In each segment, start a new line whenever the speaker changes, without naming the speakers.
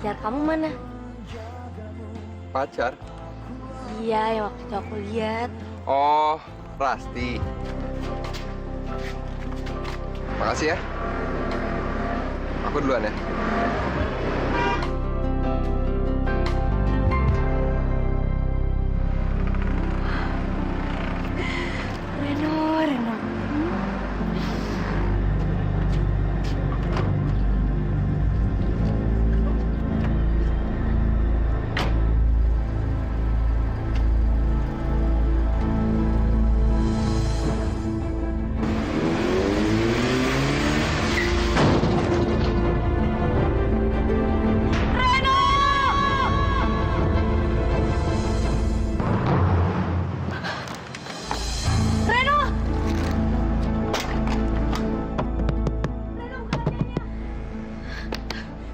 pacar kamu mana?
Pacar?
Iya, yang waktu itu aku lihat.
Oh, Rasti. Makasih ya. Aku duluan ya.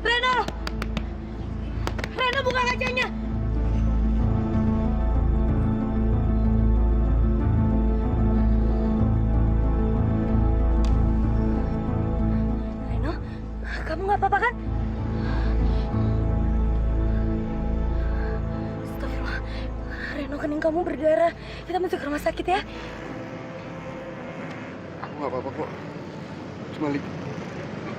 Reno. Reno, buka kacanya. Reno, kamu nggak apa-apa kan? Astagfirullah. Reno, kening kamu berdarah. Kita masuk ke rumah sakit ya.
Aku nggak apa-apa kok. Cuma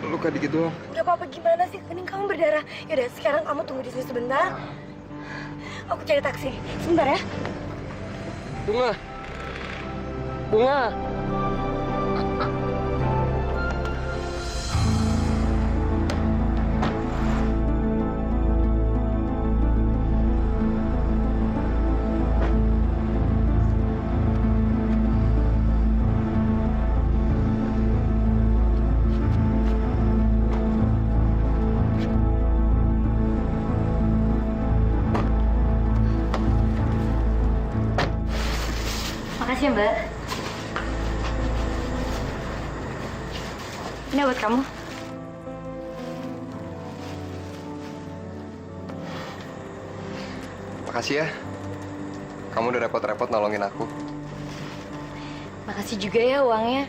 luka dikit doang.
Udah apa-apa gimana sih? Kening kamu berdarah. Yaudah, sekarang kamu tunggu di sini sebentar. Aku cari taksi. Sebentar ya.
Bunga. Bunga.
Makasih ya, Mbak. Ini buat kamu.
Makasih ya. Kamu udah repot-repot nolongin aku.
Makasih juga ya uangnya.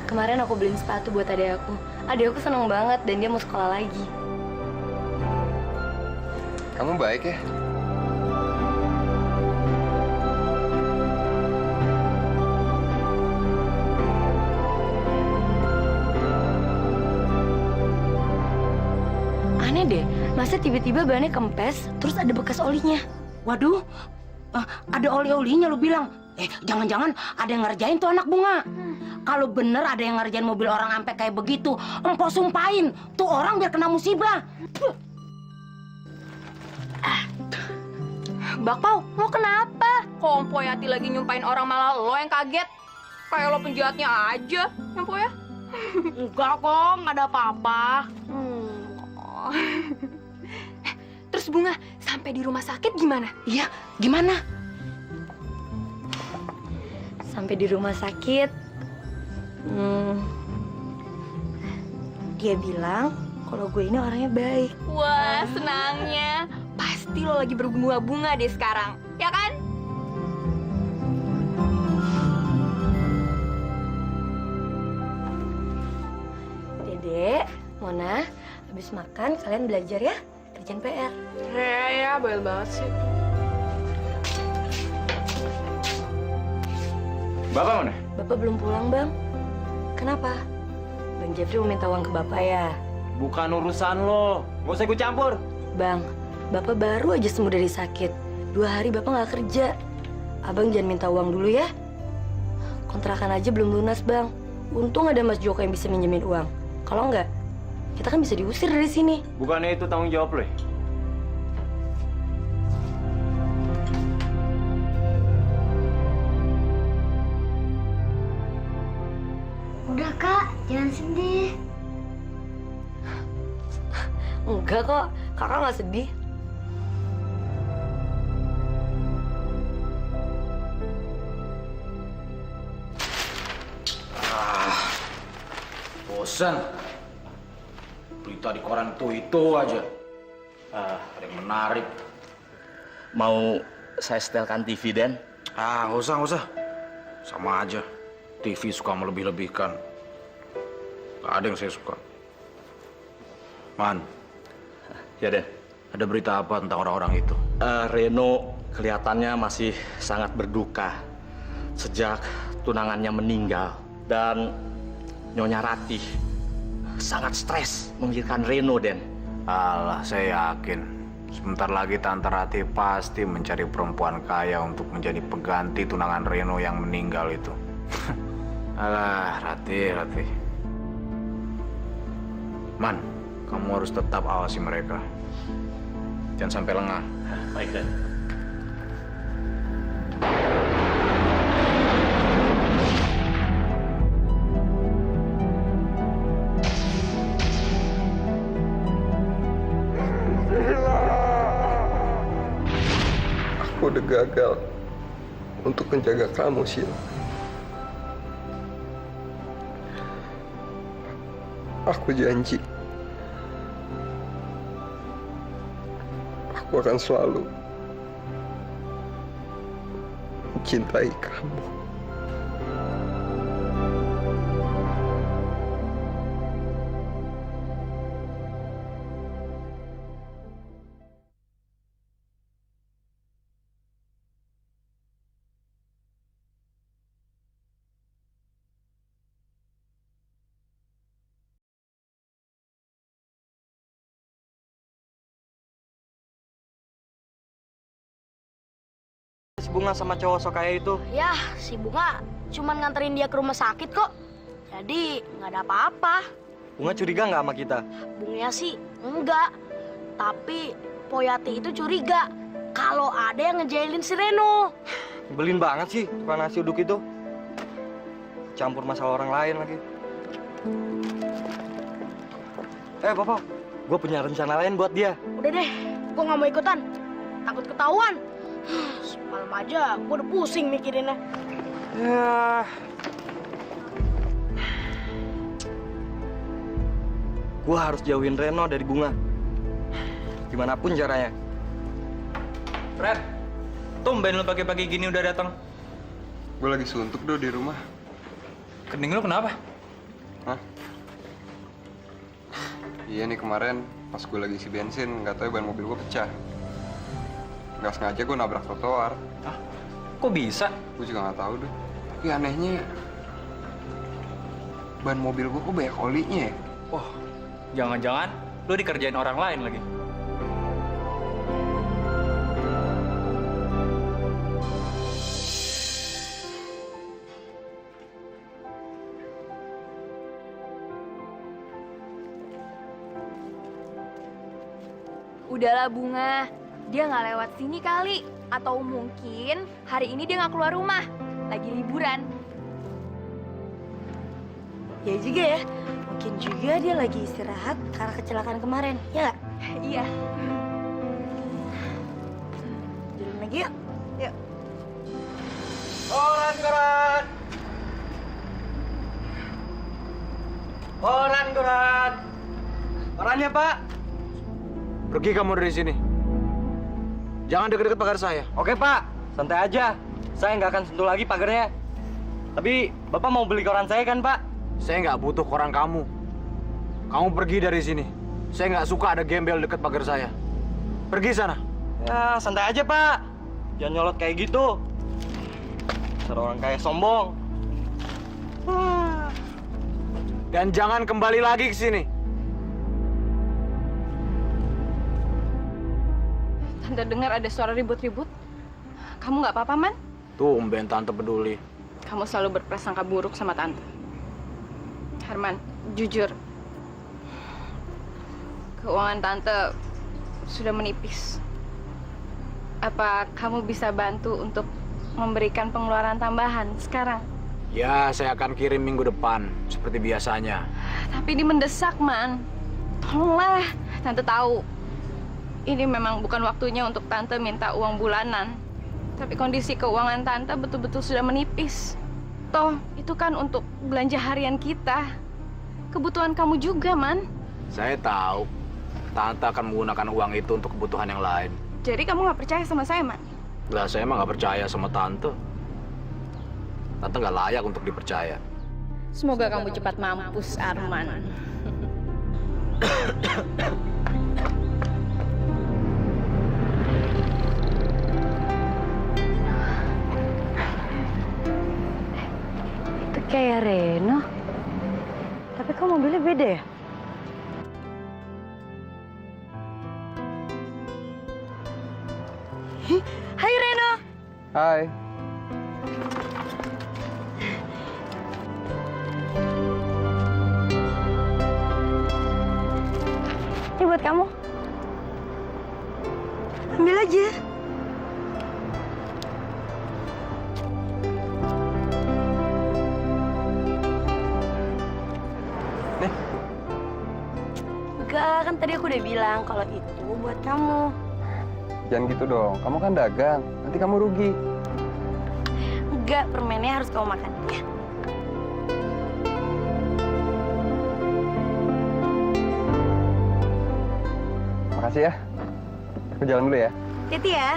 Kemarin aku beliin sepatu buat adik aku. Adik aku seneng banget dan dia mau sekolah lagi.
Kamu baik ya.
Aneh deh, masa tiba-tiba bannya kempes, terus ada bekas olinya.
Waduh, ada oli-olinya lu bilang. Jangan-jangan ada yang ngerjain tuh anak Bunga. Kalau bener ada yang ngerjain mobil orang sampai kayak begitu, empok sumpahin tuh orang biar kena musibah.
Bakpao, lo kenapa? Kok Om Poyati lagi nyumpain orang malah lo yang kaget? Kayak lo penjahatnya aja, Om Poya.
Enggak kok, nggak ada apa-apa.
Oh. Terus Bunga, sampai di rumah sakit gimana?
Iya, gimana?
Sampai di rumah sakit, dia bilang kalau gue ini orangnya baik.
Wah, senangnya. Pasti lo lagi berbunga-bunga deh sekarang, ya kan?
Dedek, Mona, habis makan kalian belajar ya, kerjaan PR.
Ya, bayel banget sih.
Bapak mana?
Bapak belum pulang, Bang. Kenapa? Bang Jeffrey mau minta uang ke Bapak ya?
Bukan urusan lo. Nggak usah ikut campur.
Bang, Bapak baru aja sembuh dari sakit. 2 hari Bapak nggak kerja. Abang jangan minta uang dulu ya. Kontrakan aja belum lunas, Bang. Untung ada Mas Joko yang bisa minjemin uang. Kalau nggak, kita kan bisa diusir dari sini.
Bukannya itu tanggung jawab lo ya?
Udah kak, jangan sedih.
Enggak kok, kakak nggak sedih.
Bosan. Berita di koran itu aja. Ada yang menarik.
Mau saya setelkan TV, Den?
Nggak usah. Sama aja. TV suka melebih-lebihkan. Gak ada yang saya suka. Man.
Ya, Den.
Ada berita apa tentang orang-orang itu?
Reno kelihatannya masih sangat berduka sejak tunangannya meninggal. Dan Nyonya Ratih sangat stres memikirkan Reno, Den.
Alah, saya yakin sebentar lagi Tante Ratih pasti mencari perempuan kaya untuk menjadi pengganti tunangan Reno yang meninggal itu. Alah, Ratih. Man, kamu harus tetap awasi mereka. Jangan sampai lengah.
Baik, Den.
Aku udah gagal untuk menjaga kamu, Sheila. Aku janji, aku akan selalu mencintai kamu.
Si Bunga sama cowok sok kaya itu.
Ya, si Bunga cuman nganterin dia ke rumah sakit kok. Jadi nggak ada apa-apa.
Bunga curiga nggak sama kita?
Bunganya sih enggak. Tapi Poyati itu curiga kalau ada yang ngejailin si Reno.
Nyebelin banget sih tukang nasi uduk itu. Campur masalah orang lain lagi. Bapak, gue punya rencana lain buat dia.
Udah deh, gua nggak mau ikutan. Takut ketahuan. Semalam aja gua udah pusing mikirinnya.
Ya. Gua harus jauhin Reno dari Bunga. Gimana pun caranya.
Fred, tumben lu pagi-pagi gini udah datang.
Gue lagi suntuk do di rumah.
Kening lu kenapa?
Hah? Iya nih kemarin pas gue lagi isi bensin, nggak tahu ban mobil gue pecah. Nggak sengaja gue nabrak trotoar.
Hah? Kok bisa?
Gue juga nggak tahu deh. Tapi anehnya ban mobil gue kok banyak olinya ya?
Wah, jangan-jangan lu dikerjain orang lain lagi.
Udahlah Bunga, dia nggak lewat sini kali. Atau mungkin hari ini dia nggak keluar rumah, lagi liburan.
Ya juga ya, mungkin juga dia lagi istirahat karena kecelakaan kemarin, ya nggak?
Iya.
Jalan lagi yuk. Yuk.
Koran. Korannya, Pak.
Pergi kamu dari sini. Jangan deket-deket pagar saya.
Oke, Pak. Santai aja. Saya nggak akan sentuh lagi pagarnya. Tapi Bapak mau beli koran saya kan, Pak?
Saya nggak butuh koran kamu. Kamu pergi dari sini. Saya nggak suka ada gembel deket pagar saya. Pergi sana.
Ya, santai aja, Pak. Jangan nyolot kayak gitu. Dasar orang kaya sombong.
Dan jangan kembali lagi ke sini.
Tante dengar ada suara ribut-ribut. Kamu nggak apa-apa, Man?
Tumben Tante peduli.
Kamu selalu berprasangka buruk sama Tante. Herman, jujur. Keuangan Tante sudah menipis. Apa kamu bisa bantu untuk memberikan pengeluaran tambahan sekarang?
Ya, saya akan kirim minggu depan, seperti biasanya.
Tapi ini mendesak, Man. Tolonglah. Tante tahu ini memang bukan waktunya untuk Tante minta uang bulanan. Tapi kondisi keuangan Tante betul-betul sudah menipis. Toh, itu kan untuk belanja harian kita. Kebutuhan kamu juga, Man.
Saya tahu. Tante akan menggunakan uang itu untuk kebutuhan yang lain.
Jadi kamu nggak percaya sama saya, Man?
Lah, saya emang nggak percaya sama Tante. Tante nggak layak untuk dipercaya.
Semoga kamu cepat mampus, Arman.
mobilnya beda ya? Hai Reno.
Hai.
Ini buat kamu. Ambil aja.
Nih.
Enggak, kan tadi aku udah bilang kalau itu buat kamu.
Jangan gitu dong. Kamu kan dagang. Nanti kamu rugi.
Enggak, permennya harus kamu makan ya.
Makasih ya. Aku jalan dulu ya.
Hati ya.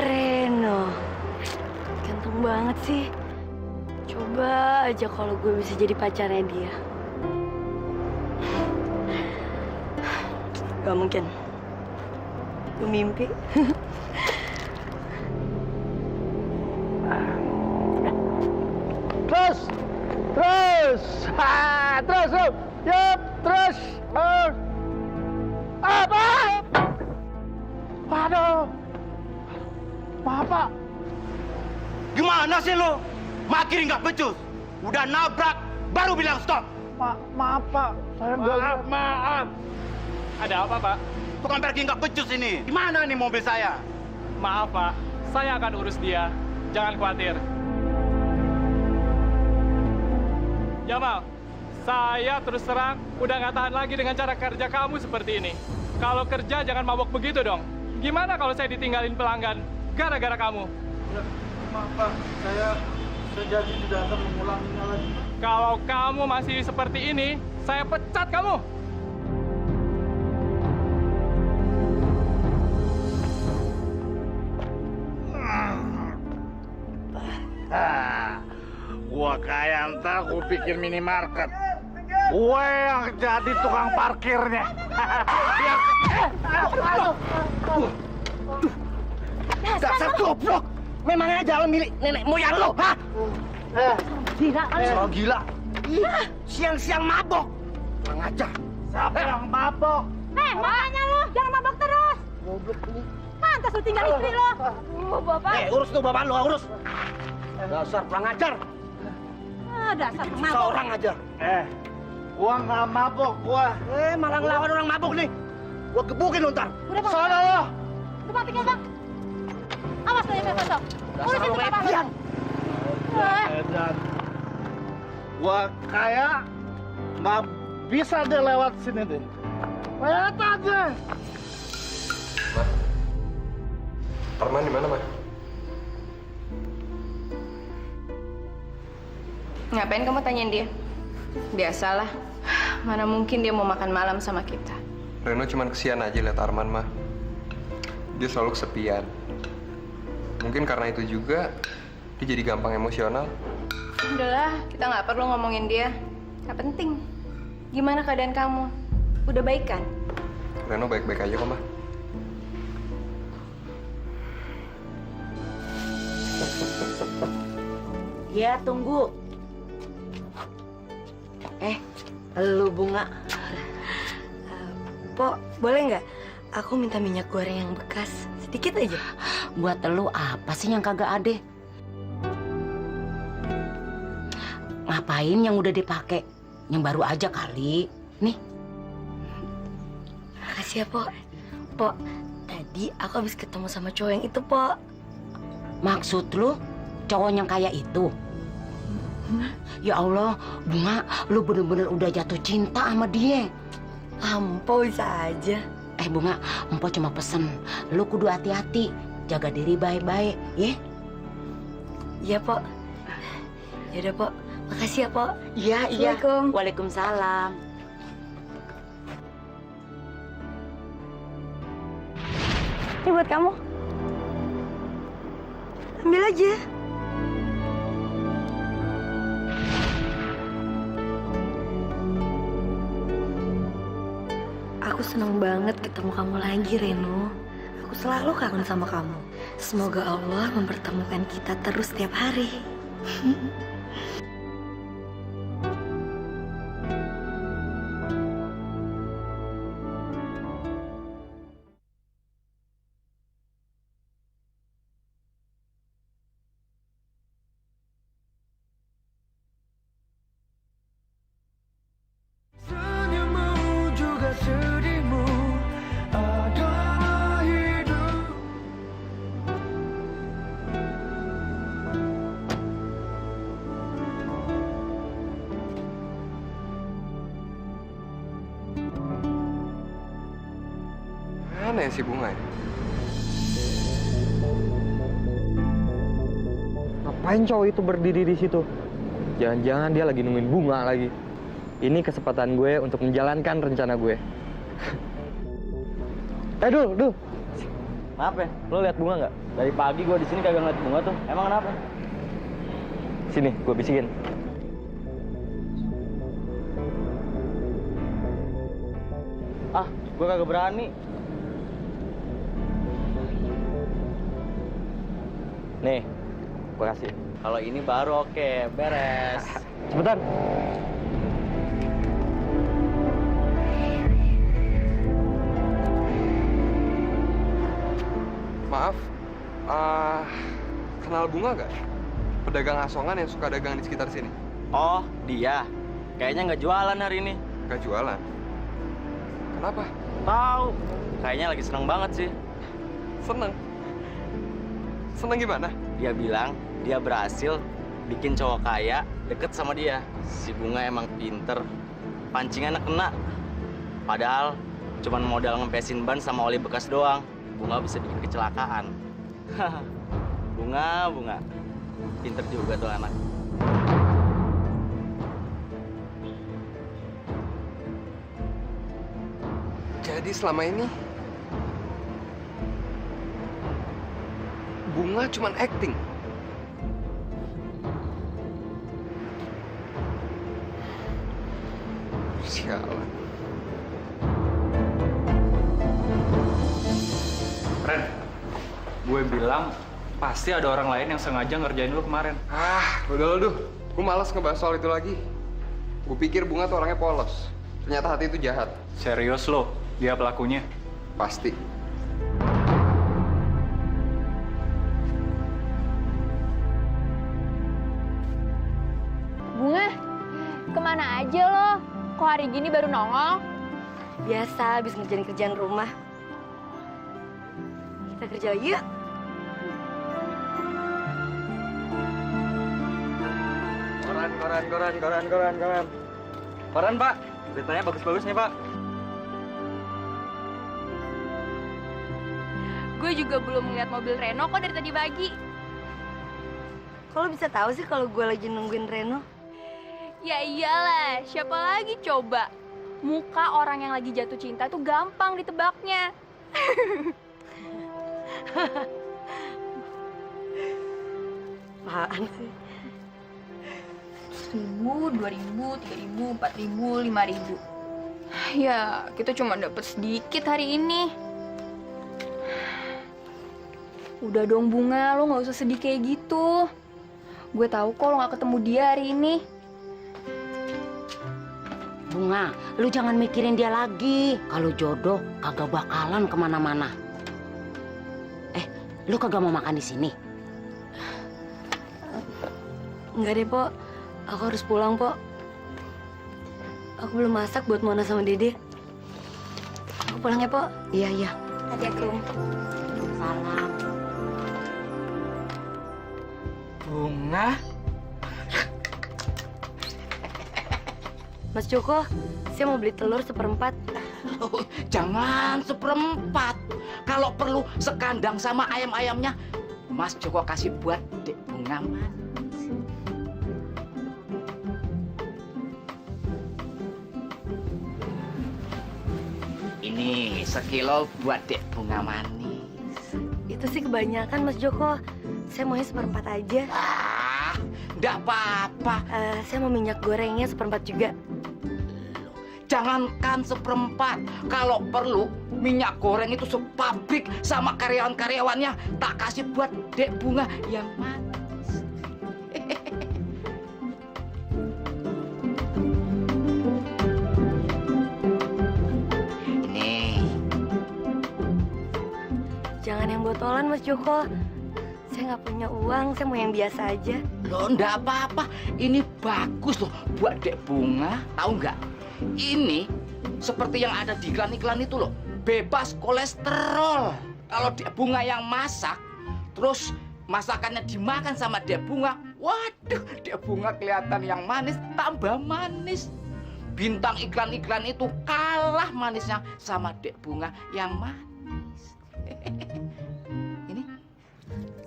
Reno, ganteng banget sih. Coba aja kalau gue bisa jadi pacarnya dia. Gak mungkin. Gue mimpi.
Terus, terus, yup, terus, apa? Waduh, Bapak,
Gimana sih lo? Makin nggak becus. Udah nabrak, baru bilang stop.
maaf Pak, saya nggak.
Maaf.
Ada apa, Pak?
Tukang parkir nggak becus ini. Di mana nih mobil saya?
Maaf, Pak. Saya akan urus dia. Jangan khawatir. Jamal, saya terus terang udah nggak tahan lagi dengan cara kerja kamu seperti ini. Kalau kerja jangan mabok begitu dong. Gimana kalau saya ditinggalin pelanggan gara-gara kamu?
Maaf Pak, saya janji tidak akan mengulanginya lagi.
Kalau kamu masih seperti ini, saya pecat kamu.
Gua kayak ntar gua bikin minimarket. Gue yang jadi tukang parkirnya.
Dasar goblok. Memangnya jalan milik nenek moyang lo, hah?
Gila kan?
Soal gila. Ih, siang-siang mabok. Kurang ajar.
Siapa yang mabok?
Makanya lu jangan mabok terus. Pantas lu tinggal istri lo. Bapak.
Urus tuh bapak lo, urus. Dasar kurang ajar.
Dasar mabok.
Seorang aja.
Gua nggak mabok, gua.
Malah ngelawan orang mabuk nih. Gua gebukin lu ntar.
Udah, Bang.
Sono lo.
Coba pikir, Bang. Awas lo yang main foto.
Dasar lu webian.
Dan gua kayak nggak bisa deh lewat sini deh. Lihat aja.
Arman di mana, Ma?
Ngapain kamu tanyain dia? Biasalah. Mana mungkin dia mau makan malam sama kita.
Reno cuman kesian aja lihat Arman, Ma. Dia selalu kesepian. Mungkin karena itu juga dia jadi gampang emosional.
Udahlah, kita nggak perlu ngomongin dia. Nggak penting. Gimana keadaan kamu? Udah baik kan?
Reno baik-baik aja kok, Ma.
Ya, tunggu. Lu Bunga.
Pok, boleh nggak? Aku minta minyak goreng yang bekas. Sedikit aja.
Buat lu apa sih yang kagak ada? Ngapain yang udah dipakai? Yang baru aja kali. Nih.
Makasih ya, Pok. Pok, tadi aku habis ketemu sama cowok yang itu, Pok.
Maksud lu cowok yang kayak itu? Ya Allah, Bunga, lu bener-bener udah jatuh cinta sama dia.
Ampo bisa aja.
Bunga, Empo cuma pesen, lu kudu hati-hati, jaga diri baik-baik, ya?
Iya, Pok. Yaudah, Pok. Makasih ya, Pok.
Iya.
Assalamualaikum.
Waalaikumsalam.
Ini buat kamu. Ambil aja. Aku seneng banget ketemu kamu lagi, Reno. Aku Aku selalu kangen sama kamu. Semoga Allah mempertemukan kita terus setiap hari.
Mana ya si Bunga ya?
Ngapain cowok itu berdiri di situ? Jangan-jangan dia lagi nungguin Bunga lagi. Ini kesempatan gue untuk menjalankan rencana gue. Dul. Kenapa? Lo lihat Bunga nggak? Dari pagi gue di sini kagak ngeliat Bunga tuh. Emang kenapa? Sini, gue bisikin. Ah, gue kagak berani. Nih, gue kasih.
Kalau ini baru oke, beres.
Cepetan.
Maaf, kenal Bunga gak? Pedagang asongan yang suka dagang di sekitar sini.
Oh, dia. Kayaknya nggak jualan hari ini.
Gak jualan? Kenapa?
Tahu. Kayaknya lagi seneng banget sih.
Seneng? Seneng gimana?
Dia bilang dia berhasil bikin cowok kaya deket sama dia. Si Bunga emang pinter. Pancingannya kena. Padahal cuman modal ngempesin ban sama oli bekas doang. Bunga bisa bikin kecelakaan. Bunga. Pinter juga tuh anak.
Jadi selama ini Bunga cuman acting. Sialan.
Ren, gue bilang pasti ada orang lain yang sengaja ngerjain lu kemarin.
Udah lo, gue malas ngebahas soal itu lagi. Gue pikir Bunga tuh orangnya polos. Ternyata hati itu jahat.
Serius lo, dia pelakunya?
Pasti.
Bunga, kemana aja lo? Kok hari gini baru nongol?
Biasa habis ngerjain kerjaan rumah. Kita kerja yuk.
Koran. Koran, Pak. Beritanya bagus-bagus nih, Pak.
Gue juga belum ngeliat mobil Reno kok dari tadi pagi.
Kalau bisa tahu sih kalau gue lagi nungguin Reno?
Ya iyalah, siapa lagi coba? Muka orang yang lagi jatuh cinta tuh gampang ditebaknya.
Apaan sih?
1.000, 2.000, 3.000, 4.000, 5.000. Ya, kita cuma dapet sedikit hari ini. Udah dong Bunga, lo nggak usah sedih kayak gitu. Gue tahu kok lo nggak ketemu dia hari ini.
Bunga, lu jangan mikirin dia lagi. Kalau jodoh kagak bakalan kemana-mana. Lu kagak mau makan di sini?
Enggak deh, Po. Aku harus pulang, Po. Aku belum masak buat Mona sama Dede. Aku pulang ya, Po.
Iya.
Assalamualaikum.
Salam.
Bunga?
Mas Joko, saya mau beli telur 1/4.
Jangan 1/4. Kalau perlu sekandang sama ayam-ayamnya, Mas Joko kasih buat Dek Bunga manis. Ini 1 kilo buat Dek Bunga manis.
Itu sih kebanyakan, Mas Joko. Saya maunya 1/4 aja.
Nggak apa-apa.
Saya mau minyak gorengnya 1/4 juga.
Jangankan seperempat, kalau perlu minyak goreng itu sepabrik sama karyawan-karyawannya tak kasih buat Dek Bunga yang manis. Ini.
Jangan yang botolan, Mas Joko. Saya nggak punya uang, saya mau yang biasa aja.
Loh, enggak apa-apa. Ini bagus loh buat Dek Bunga. Tahu nggak? Ini seperti yang ada di iklan-iklan itu loh. Bebas kolesterol. Kalau Dek Bunga yang masak, terus masakannya dimakan sama Dek Bunga, waduh, Dek Bunga kelihatan yang manis, tambah manis. Bintang iklan-iklan itu kalah manisnya sama Dek Bunga yang manis.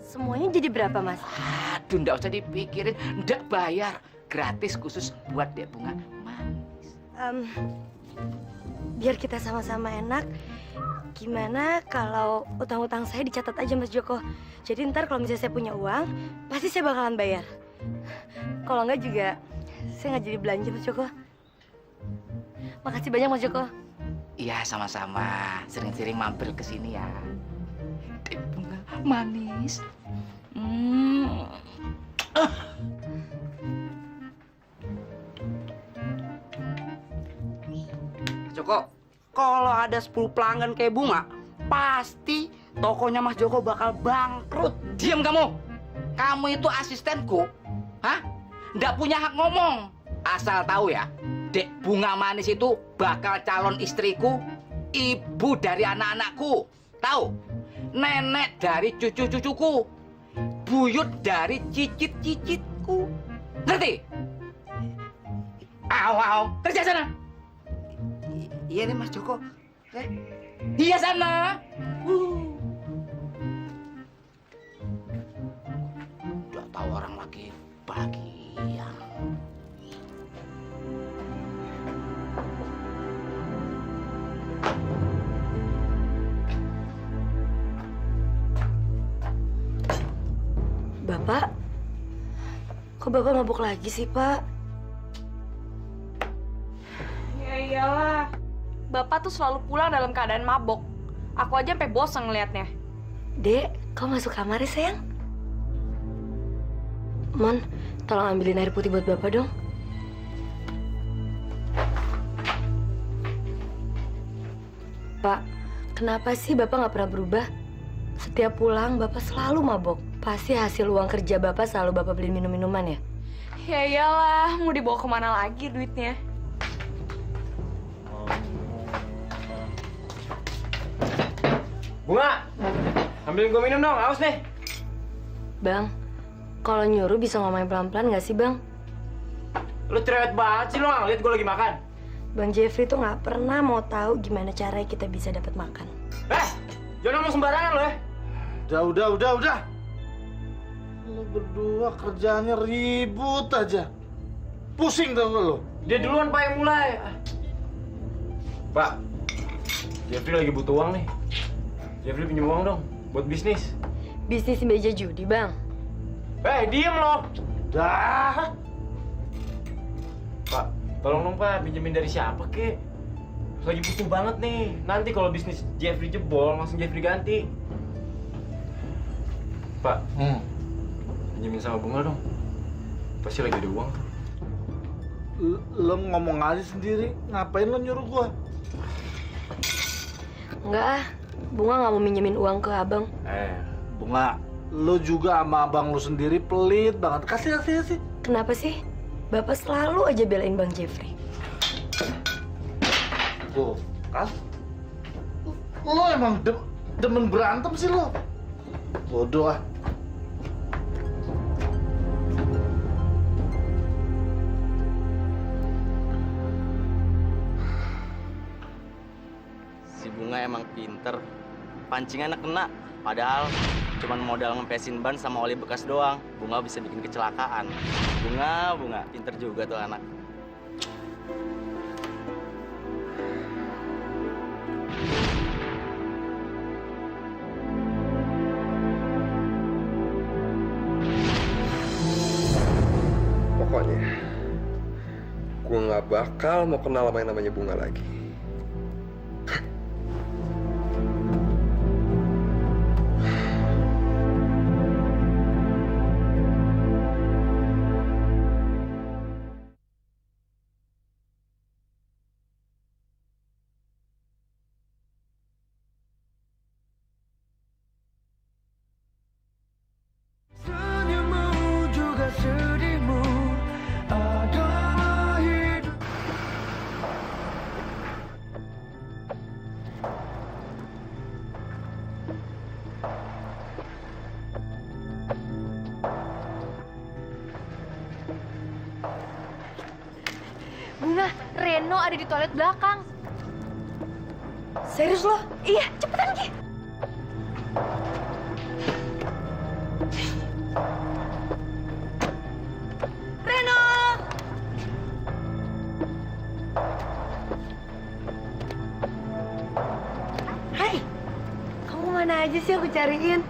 Semuanya jadi berapa, Mas?
Aduh, nggak usah dipikirin, nggak bayar, gratis khusus buat Dek Bunga manis.
Biar kita sama-sama enak, gimana kalau utang-utang saya dicatat aja, Mas Joko? Jadi ntar kalau misalnya saya punya uang, pasti saya bakalan bayar. Kalau nggak juga, saya nggak jadi belanja, Mas Joko. Makasih banyak, Mas Joko.
Iya, sama-sama. Sering-sering mampir ke sini ya. Dek Bunga manis.
Joko, kalau ada 10 pelanggan kayak Bunga, pasti tokonya Mas Joko bakal bangkrut.
Diam kamu. Kamu itu asistenku. Hah? Nggak punya hak ngomong. Asal tahu ya, Dek Bunga manis itu bakal calon istriku, ibu dari anak-anakku. Tahu? Nenek dari cucu-cucuku. Buyut dari cicit-cicitku. Ngerti? Aw, kerja sana.
Iya nih Mas Joko.
Iya sana. Udah tahu orang lagi bahagia.
Bapak? Kok Bapak mabuk lagi sih, Pak?
Ya iyalah. Bapak tuh selalu pulang dalam keadaan mabok. Aku aja sampai bosan ngeliatnya.
Dek, kau masuk kamar ya, sayang? Mon, tolong ambilin air putih buat Bapak dong. Pak, kenapa sih Bapak nggak pernah berubah? Setiap pulang, Bapak selalu mabok. Pasti hasil uang kerja Bapak selalu Bapak beli minum-minuman ya?
Ya iyalah, mau dibawa kemana lagi duitnya?
Bunga, ambilin gue minum dong, haus nih.
Bang, kalau nyuruh bisa ngomongin pelan-pelan nggak sih, Bang?
Lu cerewet banget sih, lu nggak ngeliat gue lagi makan.
Bang Jeffrey tuh nggak pernah mau tahu gimana caranya kita bisa dapat makan.
Jangan ngomong sembarangan lo ya.
Udah. Lu berdua kerjaannya ribut aja. Pusing tau gak lo?
Dia duluan Pak yang mulai. Pak, Jeffrey lagi butuh uang nih. Jeffrey pinjam uang dong, buat bisnis.
Bisnis meja judi, Bang.
Diem lo.
Dah.
Pak, tolong dong Pak, pinjemin dari siapa kek? Lagi butuh banget nih. Nanti kalau bisnis Jeffrey jebol, langsung Jeffrey ganti. Pak, pinjemin sama Bunga dong. Pasti lagi ada uang.
Lo ngomong aja sendiri, ngapain lo nyuruh gua?
Enggak ah, Bunga nggak mau minjemin uang ke abang.
Bunga, lo juga sama abang lo sendiri pelit banget. Kasih.
Kenapa sih? Bapak selalu aja belain Bang Jeffrey.
Tuh, kan? Lo emang demen berantem sih lo. Bodoh ah.
Si Bunga emang pinter. Pancingannya kena. Padahal cuman modal ngempesin ban sama oli bekas doang. Bunga bisa bikin kecelakaan. Bunga, pinter juga tuh anak.
Pokoknya, gue nggak bakal mau kenal sama yang namanya Bunga lagi.
Bunga, Reno ada di toilet belakang.
Serius lo?
Iya, cepetan Ki.
Reno! Hai, kamu mana aja sih aku cariin?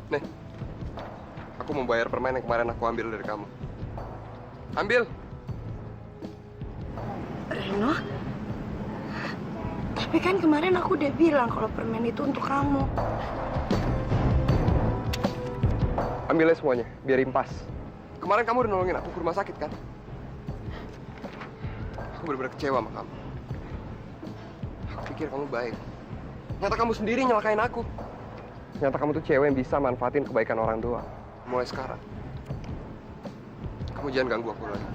Nih, aku mau bayar permen yang kemarin aku ambil dari kamu. Ambil.
Reno? Tapi kan kemarin aku udah bilang kalau permen itu untuk kamu.
Ambilnya semuanya, biar impas. Kemarin kamu udah nolongin aku ke rumah sakit kan? Aku benar-benar kecewa sama kamu. Aku pikir kamu baik. Nyata kamu sendiri nyelakain aku. Nyata kamu tuh cewek yang bisa manfaatin kebaikan orang doang. Mulai sekarang, kamu jangan ganggu aku lagi.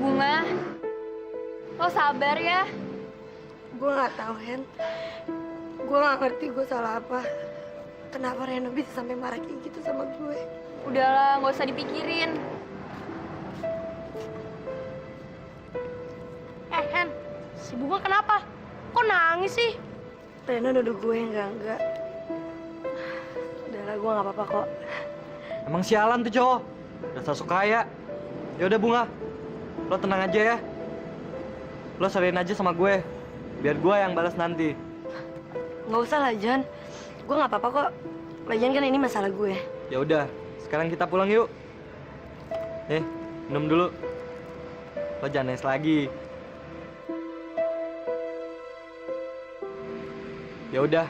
Bunga, lo sabar ya.
Gue nggak tahu, Hen. Gue nggak ngerti gue salah apa. Kenapa Reno bisa sampai marah kayak gitu sama gue?
Udahlah, nggak usah dipikirin.
Hen, si Bunga kenapa? Kok nangis sih?
Reno nuduh gue enggak. Udahlah, gue nggak apa-apa kok.
Emang sialan tuh cowok. Dasar sok kaya. Ya udah Bunga, lo tenang aja ya. Lo serahin aja sama gue. Biar gue yang balas nanti.
Nggak usah lah, John. Gue nggak apa-apa kok. Lagian kan ini masalah gue.
Ya udah, sekarang kita pulang yuk. Minum dulu. Lo jangan nangis lagi. Ya udah,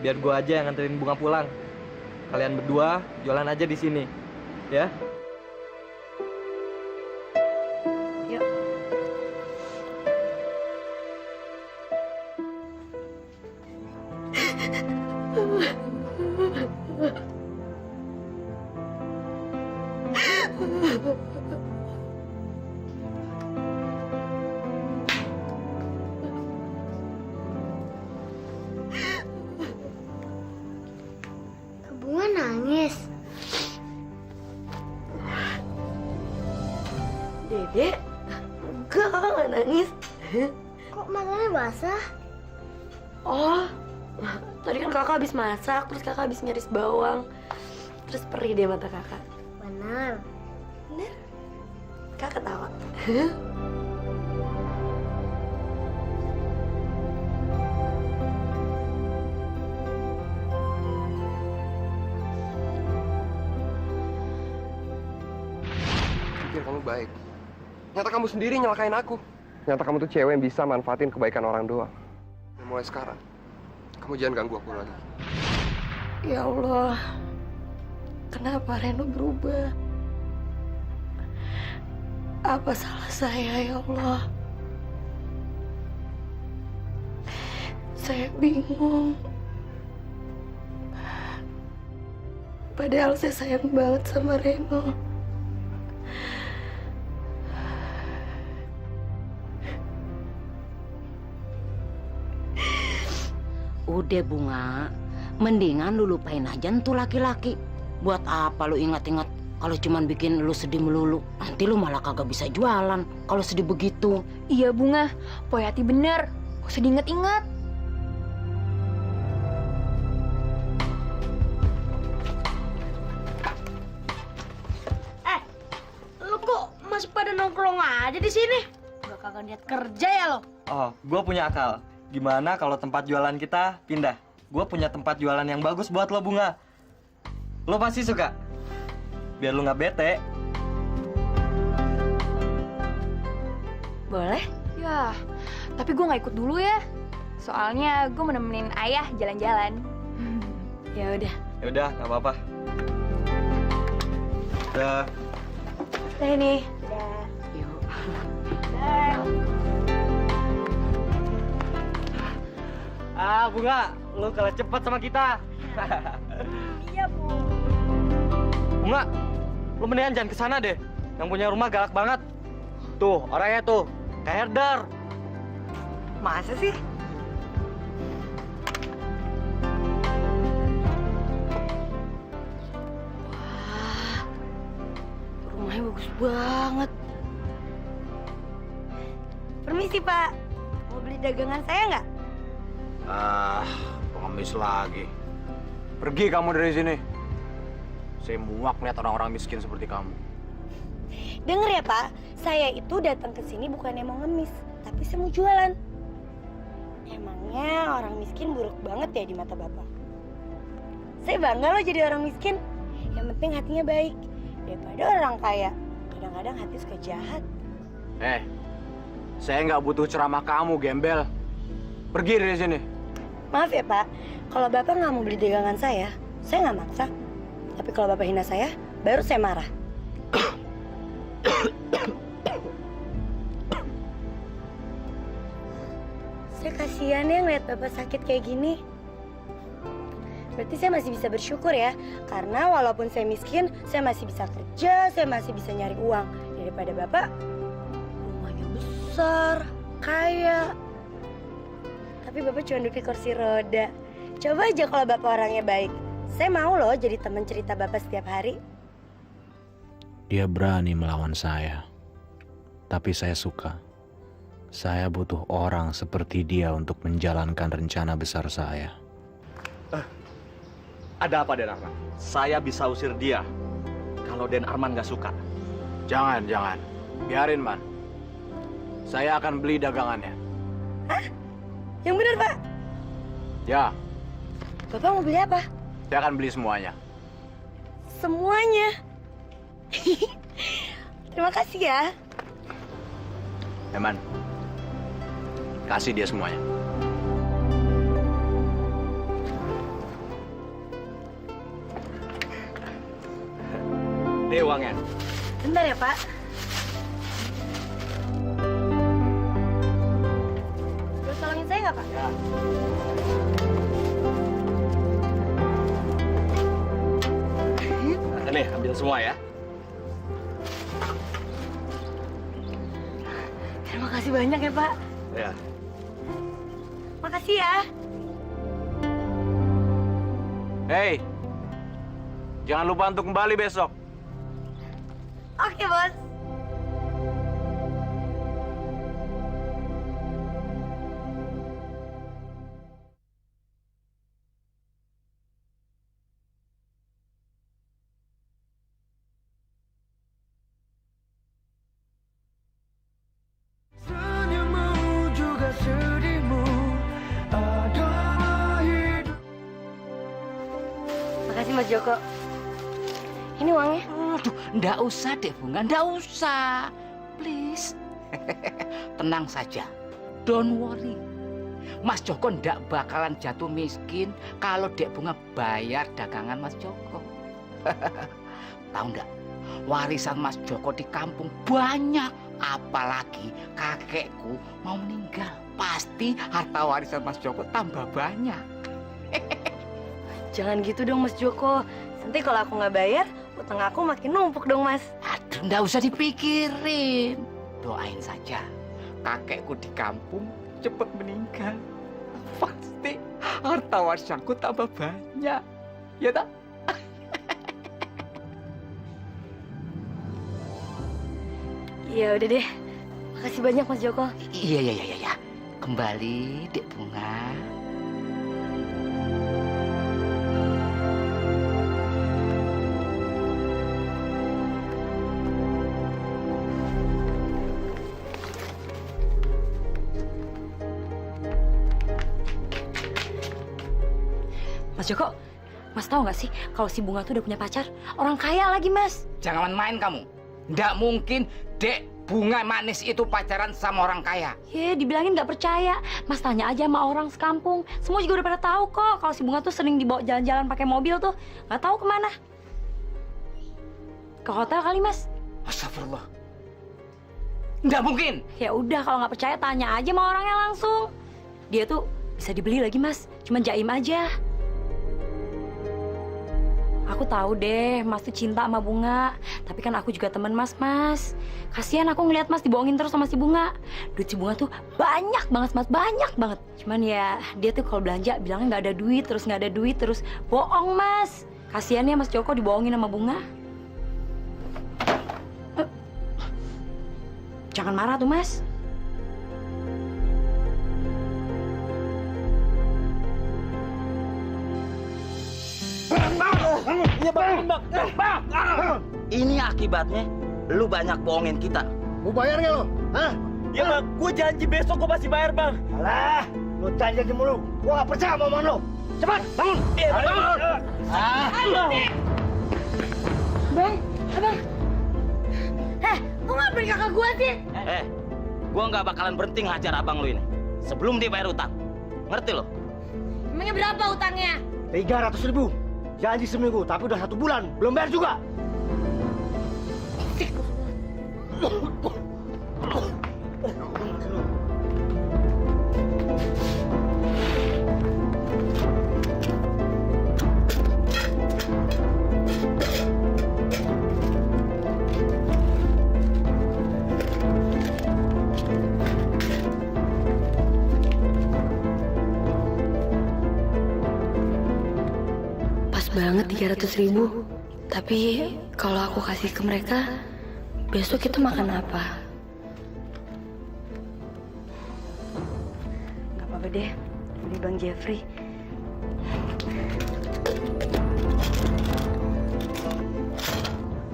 biar gue aja yang nganterin Bunga pulang. Kalian berdua jualan aja di sini, ya?
Yuk.
Bunga nangis.
Dede? Enggak, kakak nggak nangis.
Kok matanya basah?
Oh, tadi kan kakak habis masak, terus kakak habis nyaris bawang. Terus perih deh mata kakak.
Benar.
Bener? Kakak ketawa.
Pikir kamu baik. Nyata kamu sendiri nyelakain aku. Nyata kamu tuh cewek yang bisa manfaatin kebaikan orang doang. Dan mulai sekarang, kamu jangan ganggu aku lagi.
Ya Allah, kenapa Reno berubah? Apa salah saya, ya Allah? Saya bingung. Padahal saya sayang banget sama Reno.
Udah Bunga, mendingan lu lupain aja tuh laki-laki. Buat apa lu ingat-ingat kalau cuman bikin lu sedih melulu? Nanti lu malah kagak bisa jualan kalau sedih begitu.
Iya Bunga, Poyati bener. Gak usah diinget-inget.
Lu kok masih pada nongkrong aja di sini? Gak kagak niat kerja ya lo?
Oh, gue punya akal. Gimana kalau tempat jualan kita pindah? Gue punya tempat jualan yang bagus buat lo, Bunga. Lo pasti suka. Biar lo nggak bete.
Boleh?
Ya, tapi gue nggak ikut dulu ya. Soalnya gue mau nemenin ayah jalan-jalan.
Ya udah.
Ya udah, nggak apa-apa. Udah.
Nah ini.
Yuk.
Ah, Bunga, lo kalah cepat sama kita.
Iya, Bu.
Bunga, lo mendingan jangan kesana deh. Yang punya rumah galak banget. Tuh, orangnya tuh, kayak Herdar.
Masa sih? Wah, rumahnya bagus banget. Permisi Pak, mau beli dagangan saya nggak?
Pengemis lagi. Pergi kamu dari sini. Saya muak lihat orang-orang miskin seperti kamu.
Dengar ya Pak, saya itu datang ke sini bukannya mau ngemis, tapi saya mau jualan. Emangnya orang miskin buruk banget ya di mata Bapak? Saya bangga loh jadi orang miskin. Yang penting hatinya baik. Daripada orang kaya, kadang-kadang hati suka jahat.
Saya nggak butuh ceramah kamu, gembel. Pergi dari sini.
Maaf ya Pak, kalau Bapak nggak mau beli dagangan saya nggak maksa. Tapi kalau Bapak hina saya, baru saya marah. Saya kasihan ya ngeliat Bapak sakit kayak gini. Berarti saya masih bisa bersyukur ya, karena walaupun saya miskin, saya masih bisa kerja, saya masih bisa nyari uang. Daripada Bapak, rumahnya besar, kaya. Tapi Bapak cuma duduk di kursi roda. Coba aja kalau Bapak orangnya baik. Saya mau loh jadi teman cerita Bapak setiap hari.
Dia berani melawan saya. Tapi saya suka. Saya butuh orang seperti dia untuk menjalankan rencana besar saya.
Ada apa Den Arman? Saya bisa usir dia. Kalau Den Arman nggak suka.
Jangan. Biarin, Man. Saya akan beli dagangannya.
Hah? Yang benar Pak?
Ya,
Bapak mau beli apa?
saya akan beli semuanya.
Semuanya. Terima kasih ya.
Man, kasih dia semuanya.
Nih uangnya.
Bentar ya Pak. Boleh tolongin saya nggak Pak?
Ya. Nih, ambil semua ya.
Terima kasih banyak ya Pak.
Ya.
Makasih ya.
Hei, jangan lupa untuk kembali besok.
Oke Bos. Makasih Mas Joko. Ini uangnya.
Aduh, ndak usah deh Bunga, ndak usah. Please. Tenang saja. Don't worry. Mas Joko ndak bakalan jatuh miskin kalau Dek Bunga bayar dagangan Mas Joko. Tahu ndak? Warisan Mas Joko di kampung banyak. Apalagi kakekku mau meninggal. Pasti harta warisan Mas Joko tambah banyak.
Jangan gitu dong Mas Joko. Nanti kalau aku nggak bayar, utang aku makin numpuk dong Mas.
Aduh, ndak usah dipikirin. Doain saja. Kakekku di kampung cepat meninggal. pasti harta warisanku tambah banyak. Ya tak?
Ya udah deh. Makasih banyak Mas Joko.
Iya. Kembali, Dek Bunga.
Mas Joko, Mas tahu nggak sih kalau si Bunga tuh udah punya pacar? Orang kaya lagi, Mas.
Jangan main kamu. Nggak mungkin Dek Bunga manis itu pacaran sama orang kaya.
Ya, dibilangin nggak percaya. Mas tanya aja sama orang sekampung. Semua juga udah pada tahu kok kalau si Bunga tuh sering dibawa jalan-jalan pakai mobil tuh. Nggak tahu kemana. Ke hotel kali, Mas.
Astagfirullah. Nggak mungkin.
Ya udah, kalau nggak percaya tanya aja sama orangnya langsung. Dia tuh bisa dibeli lagi, Mas. Cuman jaim aja. Aku tahu deh, Mas tuh cinta sama Bunga. Tapi kan aku juga teman Mas. Kasihan aku ngeliat Mas dibohongin terus sama si Bunga. Duit si Bunga tuh banyak banget, Mas. Banyak banget. Cuman ya, dia tuh kalau belanja bilangnya nggak ada duit, terus bohong, Mas. Kasihan ya Mas Joko dibohongin sama Bunga. Jangan marah tuh, Mas.
Ini akibatnya lu banyak bohongin kita.
Mau bayar nggak lo? Hah?
Ya bang, gue janji besok gue pasti bayar bang.
Alah, lo janji mulu. Gua nggak percaya sama omongan lo. Cepat, bangun. Bangun.
Bang, abang. Kok ngapain kakak gua sih?
Gua nggak bakalan berhenti ngajar abang lu ini sebelum dia bayar utang. Ngerti lo?
Emangnya berapa utangnya?
300.000. Janji seminggu, tapi udah 1 bulan belum bayar juga.
Banget 300.000. Tapi kalau aku kasih ke mereka, besok kita makan apa? Gak apa-apa deh, ini Bang Jeffrey.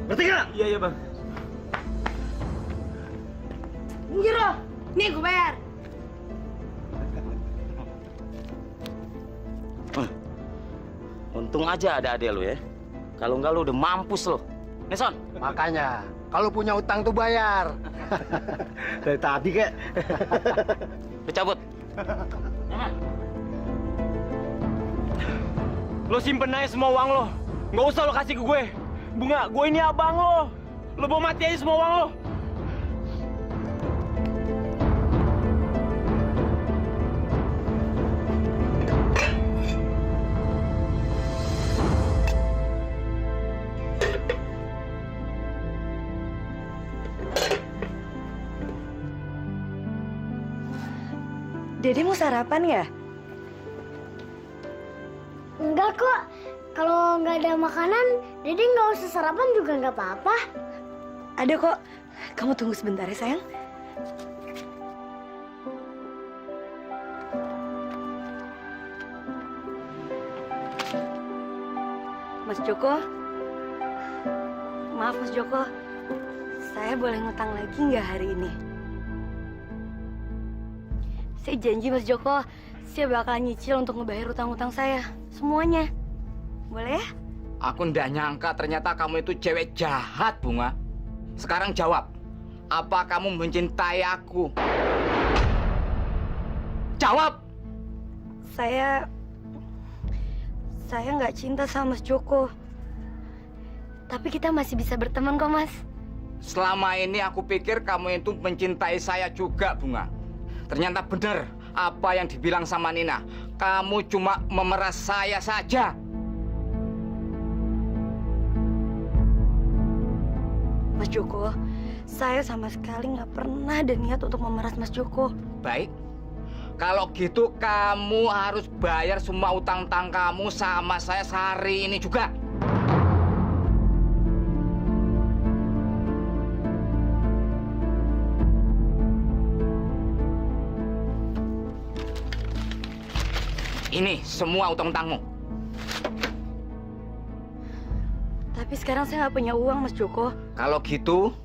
Ngerti nggak?
Iya bang.
Minggir lo. Nih gue bayar.
Untung aja ada adek lu ya. Kalau enggak lu udah mampus lo. Neson.
Makanya, kalau punya utang tuh bayar. Dari tadi kek.
Lu cabut.
Lo simpen aja semua uang lo. Nggak usah lo kasih ke gue. Bunga, gue ini abang lo. Lo bawa mati aja semua uang lo.
Dede mau sarapan ya?
Enggak kok. Kalau nggak ada makanan, Dede nggak usah sarapan juga nggak apa-apa.
Ada kok. Kamu tunggu sebentar ya sayang. Mas Joko. Maaf Mas Joko. Saya boleh ngutang lagi nggak hari ini? Saya janji Mas Joko, saya bakal nyicil untuk ngebayar utang-utang saya. Semuanya. Boleh ya?
Aku ndak nyangka ternyata kamu itu cewek jahat, Bunga. Sekarang jawab. Apa kamu mencintai aku? Jawab!
Saya nggak cinta sama Mas Joko. Tapi kita masih bisa berteman kok, Mas.
Selama ini aku pikir kamu itu mencintai saya juga, Bunga. Ternyata benar apa yang dibilang sama Nina. Kamu cuma memeras saya saja.
Mas Joko, saya sama sekali nggak pernah ada niat untuk memeras Mas Joko.
Baik. Kalau gitu kamu harus bayar semua utang-utang kamu sama saya sehari ini juga. Ini semua utang-utangmu.
Tapi sekarang saya nggak punya uang, Mas Joko.
Kalau gitu,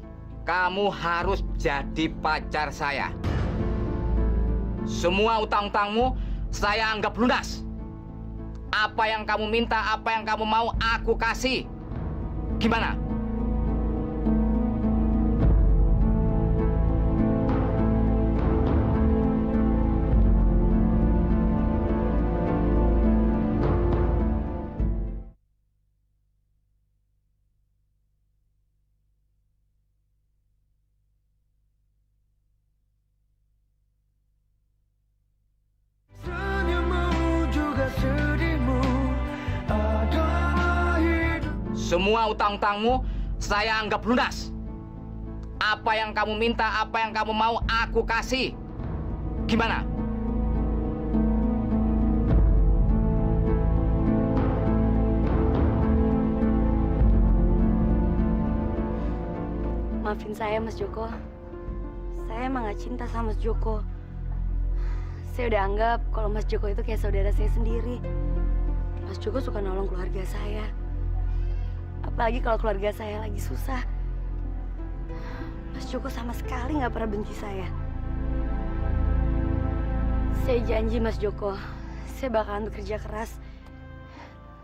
kamu harus jadi pacar saya. Semua utang-utangmu saya anggap lunas. Apa yang kamu minta, apa yang kamu mau, aku kasih. Gimana? Semua utang-utangmu saya anggap lunas. Apa yang kamu minta, apa yang kamu mau, aku kasih. Gimana?
Maafin saya, Mas Joko. Saya emang gak cinta sama Mas Joko. Saya udah anggap kalau Mas Joko itu kayak saudara saya sendiri. Mas Joko suka nolong keluarga saya. Apalagi kalau keluarga saya lagi susah. Mas Joko sama sekali nggak pernah benci saya. Saya janji, Mas Joko, saya bakalan bekerja keras.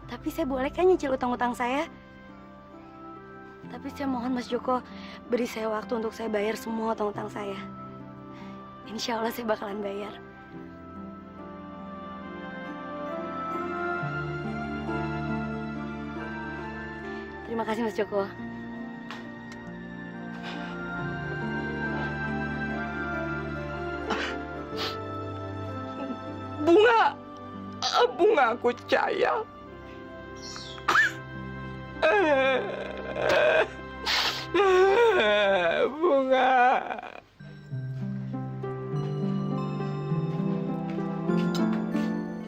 Tapi saya boleh kan nyicil utang-utang saya? Tapi saya mohon Mas Joko, beri saya waktu untuk saya bayar semua utang-utang saya. Insya Allah saya bakalan bayar. Terima kasih, Mas Joko.
Bunga aku sayang. Bunga.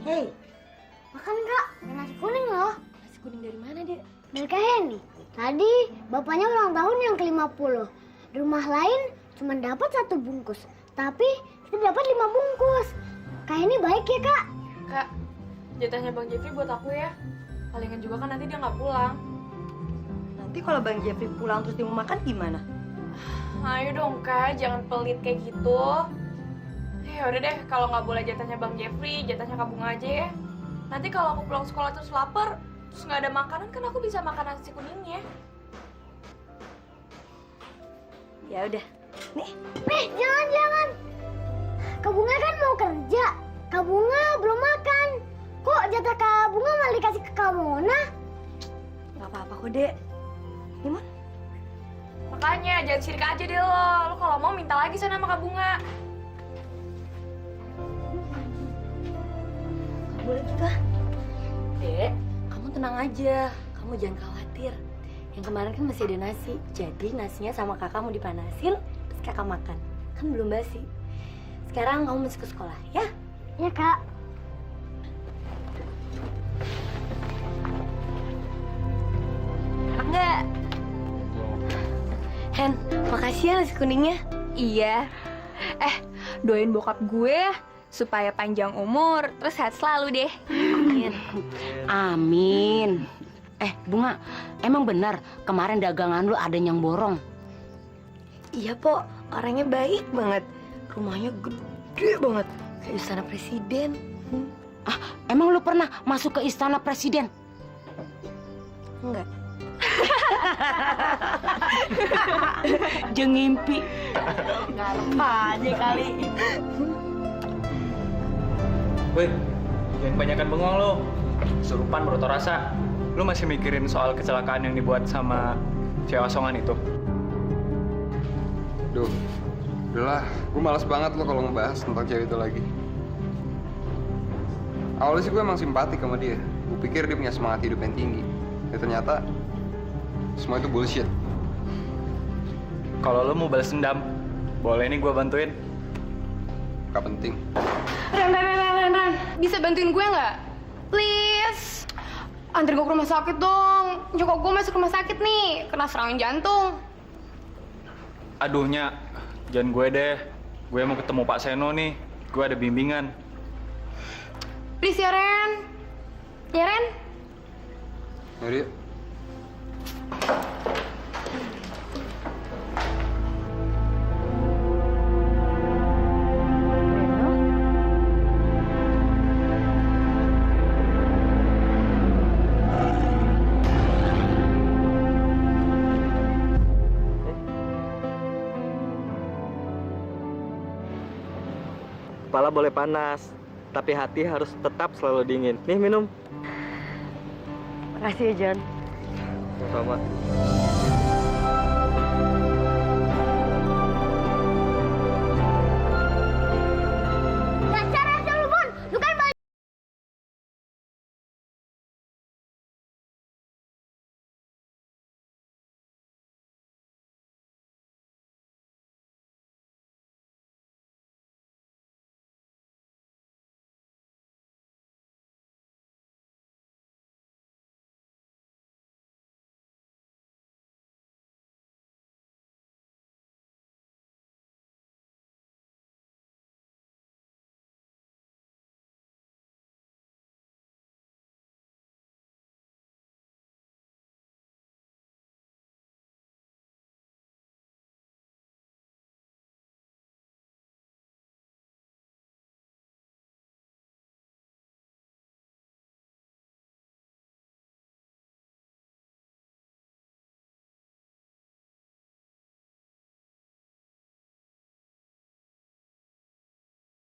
Hei, makan nggak? Ada nasi kuning loh.
Nasi kuning dari mana, Dek?
Dari Kak Heni. Tadi bapaknya ulang tahun yang ke-50. Di rumah lain cuma dapat 1 bungkus. Tapi kita dapat 5 bungkus. Kak Heni baik ya, Kak?
Kak, jatahnya Bang Jeffrey buat aku ya. Palingan juga kan nanti dia nggak pulang.
Nanti kalau Bang Jeffrey pulang terus dia mau makan gimana?
Ayo dong Kak, jangan pelit kayak gitu. Ya udah deh, kalau nggak boleh jatahnya Bang Jeffrey, jatahnya Kak Bunga aja ya. Nanti kalau aku pulang sekolah terus lapar, terus nggak ada makanan, kan aku bisa makan nasi kuningnya.
Ya udah, nih.
Jangan. Kak Bunga kan mau kerja. Kak Bunga belum makan. Kok jatah Kak Bunga malah dikasih ke Kak Mona?
Gak apa-apa kok, Dek. Gimana?
Makanya jangan sirik aja deh lo. Lo kalau mau minta lagi sana sama Kak Bunga.
Gak boleh gitu. Dek, kamu tenang aja. Kamu jangan khawatir. Yang kemarin kan masih ada nasi. Jadi nasinya sama kakak mau dipanasin, terus kakak makan. Kan belum basi. Sekarang kamu masuk ke sekolah, ya?
Ya, Kak.
Enggak. Hen, makasih ya nasi kuningnya.
Iya. Doain bokap gue ya, supaya panjang umur, terus sehat selalu deh.
Amin.
Amin. Bunga, emang benar kemarin dagangan lu ada yang borong?
Iya, Po. Orangnya baik banget. Rumahnya gede banget. Kayak istana presiden.
Emang lu pernah masuk ke istana presiden?
Enggak.
Jeung ngimpi.
Ngarep aja kali.
Wih, jangan banyakan bengong lo. Kesurupan broto rasa. Lu masih mikirin soal kecelakaan yang dibuat sama cewek asongan itu?
Duh, udahlah. Gue malas banget lo kalau ngebahas tentang cewek itu lagi. Awalnya sih gue emang simpati sama dia. Gue pikir dia punya semangat hidup yang tinggi. Ya ternyata semua itu bullshit.
Kalau lo mau balas dendam, boleh nih gue bantuin.
Gak penting.
Ran, bisa bantuin gue nggak? Please, anterin gue ke rumah sakit dong. Nyokap gue masuk rumah sakit nih, kena serangan jantung.
Aduh, Nya, jangan gue deh. Gue mau ketemu Pak Seno nih. Gue ada bimbingan.
Please ya, Ren. Ya, Ren?
Yaudah yuk.
Kepala boleh panas, tapi hati harus tetap selalu dingin. Nih minum.
Makasih ya, John.
Sama.